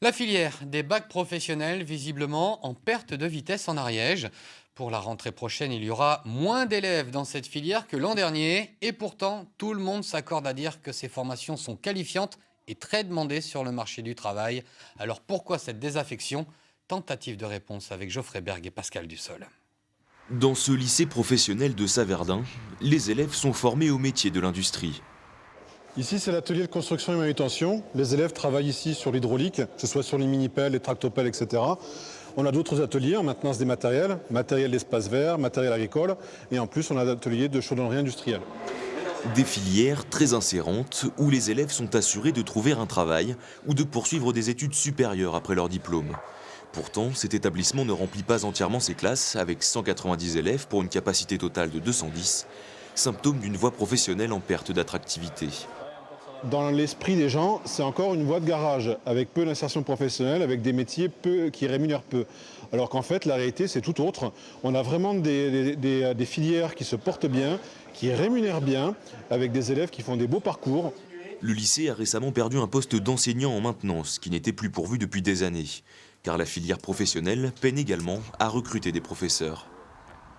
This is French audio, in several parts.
La filière des bacs professionnels, visiblement en perte de vitesse en Ariège. Pour la rentrée prochaine, il y aura moins d'élèves dans cette filière que l'an dernier. Et pourtant, tout le monde s'accorde à dire que ces formations sont qualifiantes et très demandées sur le marché du travail. Alors pourquoi cette désaffection? Tentative de réponse avec Geoffrey Berg et Pascal Dussol. Dans ce lycée professionnel de Saverdun, les élèves sont formés au métier de l'industrie. Ici, c'est l'atelier de construction et manutention. Les élèves travaillent ici sur l'hydraulique, que ce soit sur les mini-pelles, les tractopelles, etc. On a d'autres ateliers en maintenance des matériels, matériel d'espace vert, matériel agricole, et en plus, on a l'atelier de chaudronnerie industrielle. Des filières très insérantes où les élèves sont assurés de trouver un travail ou de poursuivre des études supérieures après leur diplôme. Pourtant, cet établissement ne remplit pas entièrement ses classes avec 190 élèves pour une capacité totale de 210, symptôme d'une voie professionnelle en perte d'attractivité. Dans l'esprit des gens, c'est encore une voie de garage, avec peu d'insertion professionnelle, avec des métiers qui rémunèrent peu. Alors qu'en fait, la réalité, c'est tout autre. On a vraiment des filières qui se portent bien, qui rémunèrent bien, avec des élèves qui font des beaux parcours. Le lycée a récemment perdu un poste d'enseignant en maintenance qui n'était plus pourvu depuis des années, car la filière professionnelle peine également à recruter des professeurs.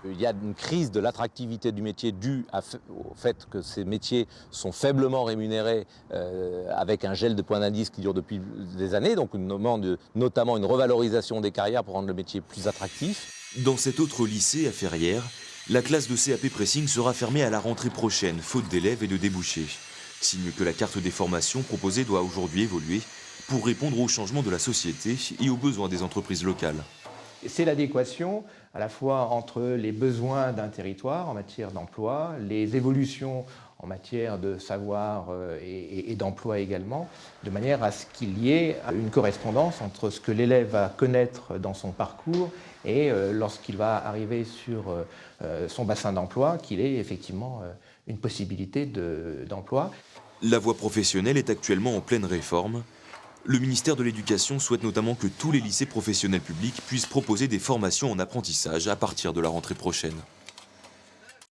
Il y a une crise de l'attractivité du métier due au fait que ces métiers sont faiblement rémunérés avec un gel de points d'indice qui dure depuis des années. Donc on demande notamment une revalorisation des carrières pour rendre le métier plus attractif. Dans cet autre lycée à Ferrières, la classe de CAP Pressing sera fermée à la rentrée prochaine, faute d'élèves et de débouchés. Signe que la carte des formations proposée doit aujourd'hui évoluer pour répondre aux changements de la société et aux besoins des entreprises locales. C'est l'adéquation à la fois entre les besoins d'un territoire en matière d'emploi, les évolutions en matière de savoir et d'emploi également, de manière à ce qu'il y ait une correspondance entre ce que l'élève va connaître dans son parcours et lorsqu'il va arriver sur son bassin d'emploi, qu'il ait effectivement une possibilité d'emploi. La voie professionnelle est actuellement en pleine réforme. Le ministère de l'Éducation souhaite notamment que tous les lycées professionnels publics puissent proposer des formations en apprentissage à partir de la rentrée prochaine.